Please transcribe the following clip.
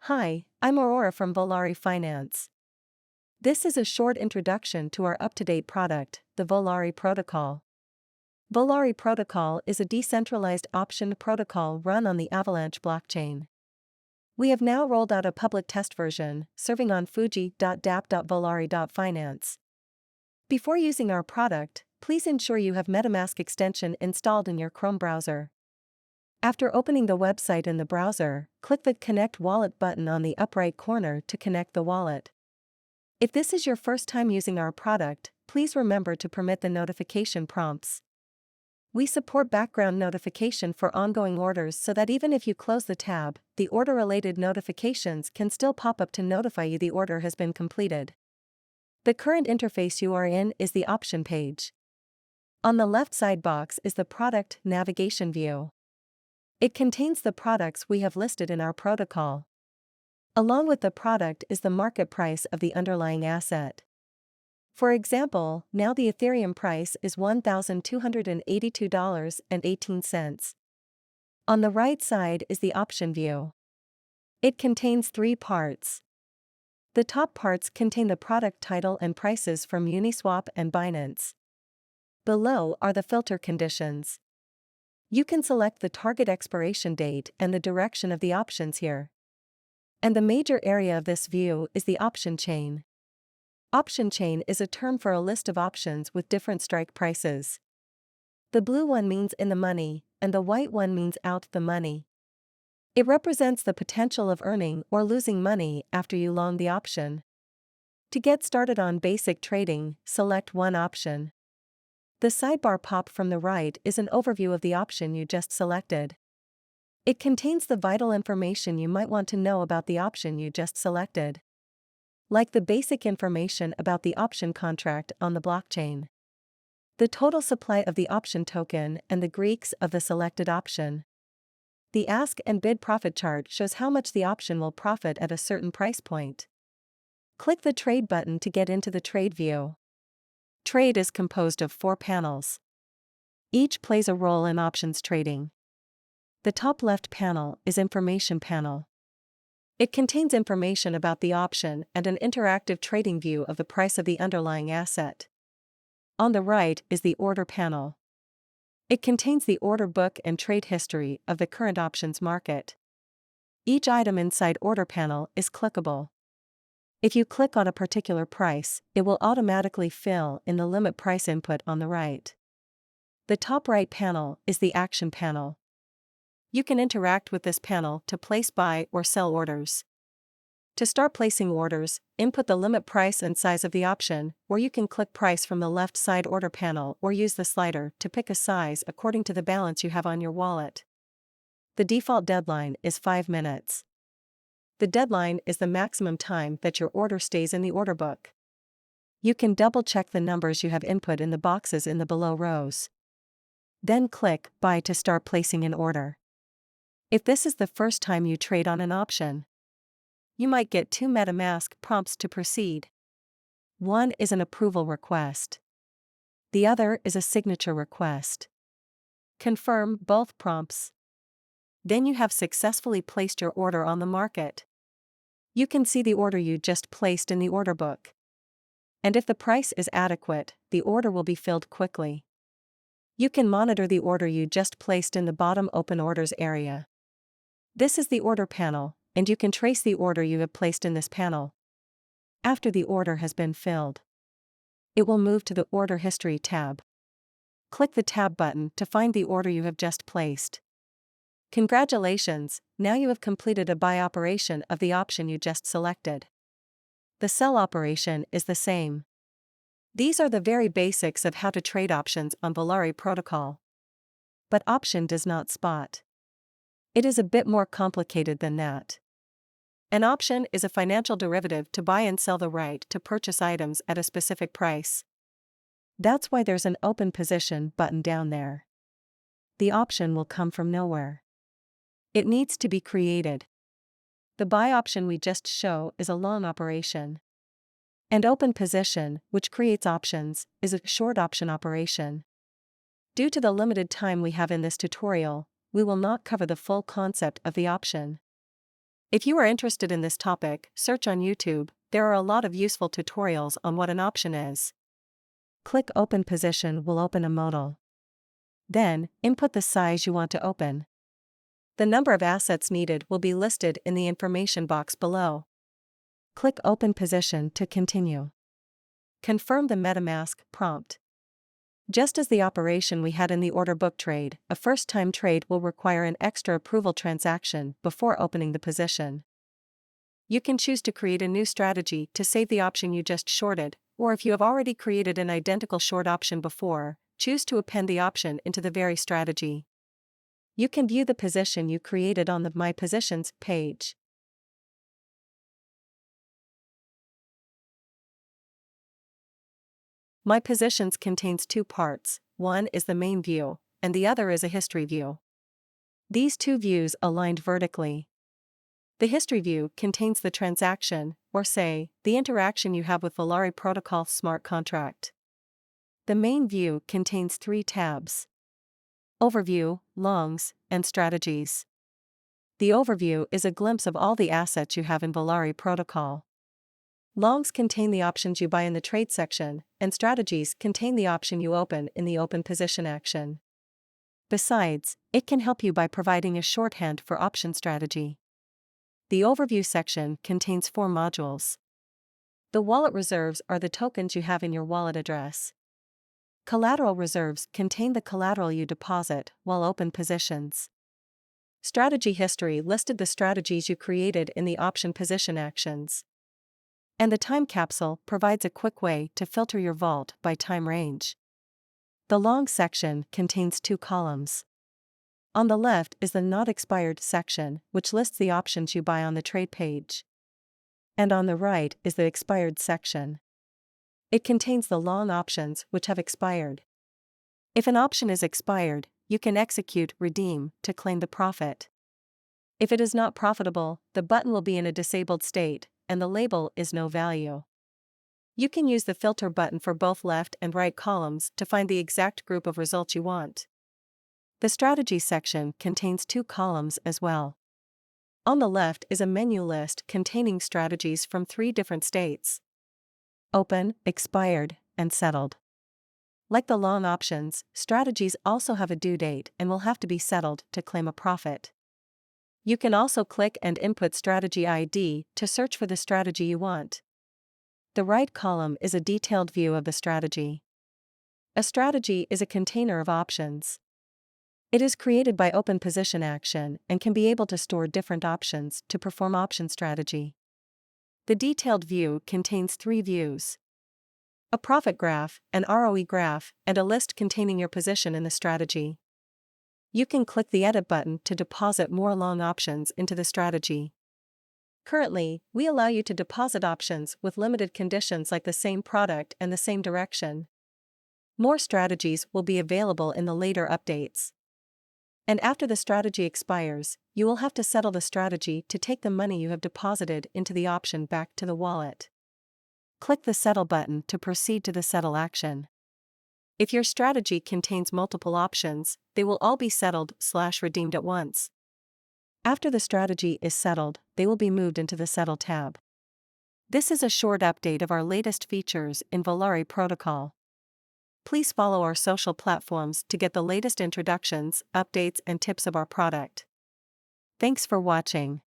Hi, I'm Aurora from Volare Finance. This is a short introduction to our up-to-date product, the Volare protocol. Volare protocol is a decentralized option protocol run on the Avalanche blockchain. We have now rolled out a public test version, serving on fuji.dap.volare.finance. Before using our product, please ensure you have MetaMask extension installed in your Chrome browser. After opening the website in the browser, click the Connect Wallet button on the upper right corner to connect the wallet. If this is your first time using our product, please remember to permit the notification prompts. We support background notification for ongoing orders so that even if you close the tab, the order-related notifications can still pop up to notify you the order has been completed. The current interface you are in is the option page. On the left side box is the product navigation view. It contains the products we have listed in our protocol. Along with the product is the market price of the underlying asset. For example, now the Ethereum price is $1,282.18. On the right side is the option view. It contains three parts. The top parts contain the product title and prices from Uniswap and Binance. Below are the filter conditions. You can select the target expiration date and the direction of the options here. And the major area of this view is the option chain. Option chain is a term for a list of options with different strike prices. The blue one means in the money, and the white one means out the money. It represents the potential of earning or losing money after you long the option. To get started on basic trading, select one option. The sidebar pop from the right is an overview of the option you just selected. It contains the vital information you might want to know about the option you just selected, like the basic information about the option contract on the blockchain, the total supply of the option token and the Greeks of the selected option. The ask and bid profit chart shows how much the option will profit at a certain price point. Click the Trade button to get into the trade view. Trade is composed of 4 panels. Each plays a role in options trading. The top left panel is Information panel. It contains information about the option and an interactive trading view of the price of the underlying asset. On the right is the Order panel. It contains the order book and trade history of the current options market. Each item inside Order panel is clickable. If you click on a particular price, it will automatically fill in the limit price input on the right. The top right panel is the Action panel. You can interact with this panel to place buy or sell orders. To start placing orders, input the limit price and size of the option, or you can click Price from the left side Order panel or use the slider to pick a size according to the balance you have on your wallet. The default deadline is 5 minutes. The deadline is the maximum time that your order stays in the order book. You can double-check the numbers you have input in the boxes in the below rows. Then click Buy to start placing an order. If this is the first time you trade on an option, you might get 2 MetaMask prompts to proceed. One is an approval request. The other is a signature request. Confirm both prompts. Then you have successfully placed your order on the market. You can see the order you just placed in the order book. And if the price is adequate, the order will be filled quickly. You can monitor the order you just placed in the bottom Open Orders area. This is the Order panel, and you can trace the order you have placed in this panel. After the order has been filled, it will move to the Order History tab. Click the Tab button to find the order you have just placed. Congratulations, now you have completed a buy operation of the option you just selected. The sell operation is the same. These are the very basics of how to trade options on Volare protocol. But option does not spot. It is a bit more complicated than that. An option is a financial derivative to buy and sell the right to purchase items at a specific price. That's why there's an open position button down there. The option will come from nowhere. It needs to be created. The buy option we just show is a long operation. And open position, which creates options, is a short option operation. Due to the limited time we have in this tutorial, we will not cover the full concept of the option. If you are interested in this topic, search on YouTube. There are a lot of useful tutorials on what an option is. Click Open Position will open a modal. Then, input the size you want to open. The number of assets needed will be listed in the information box below. Click Open Position to continue. Confirm the MetaMask prompt. Just as the operation we had in the order book trade, a first-time trade will require an extra approval transaction before opening the position. You can choose to create a new strategy to save the option you just shorted, or if you have already created an identical short option before, choose to append the option into the very strategy. You can view the position you created on the My Positions page. My Positions contains two parts, one is the main view, and the other is a history view. These two views aligned vertically. The history view contains the transaction, or say, the interaction you have with Volare protocol smart contract. The main view contains three tabs: Overview, Longs, and Strategies. The overview is a glimpse of all the assets you have in Volare protocol. Longs contain the options you buy in the trade section, and strategies contain the option you open in the open position action. Besides, it can help you by providing a shorthand for option strategy. The overview section contains 4 modules. The wallet reserves are the tokens you have in your wallet address. Collateral reserves contain the collateral you deposit while open positions. Strategy history listed the strategies you created in the option position actions. And the time capsule provides a quick way to filter your vault by time range. The long section contains 2 columns. On the left is the not expired section, which lists the options you buy on the trade page. And on the right is the expired section. It contains the long options which have expired. If an option is expired, you can execute redeem to claim the profit. If it is not profitable, the button will be in a disabled state, and the label is no value. You can use the filter button for both left and right columns to find the exact group of results you want. The strategy section contains 2 columns as well. On the left is a menu list containing strategies from 3 different states: open, expired, and settled. Like the long options, strategies also have a due date and will have to be settled to claim a profit. You can also click and input strategy ID to search for the strategy you want. The right column is a detailed view of the strategy. A strategy is a container of options. It is created by open position action and can be able to store different options to perform option strategy. The detailed view contains 3 views: a profit graph, an ROE graph, and a list containing your position in the strategy. You can click the Edit button to deposit more long options into the strategy. Currently, we allow you to deposit options with limited conditions like the same product and the same direction. More strategies will be available in the later updates. And after the strategy expires, you will have to settle the strategy to take the money you have deposited into the option back to the wallet. Click the Settle button to proceed to the settle action. If your strategy contains multiple options, they will all be settled/redeemed at once. After the strategy is settled, they will be moved into the Settle tab. This is a short update of our latest features in Volare protocol. Please follow our social platforms to get the latest introductions, updates, and tips of our product. Thanks for watching.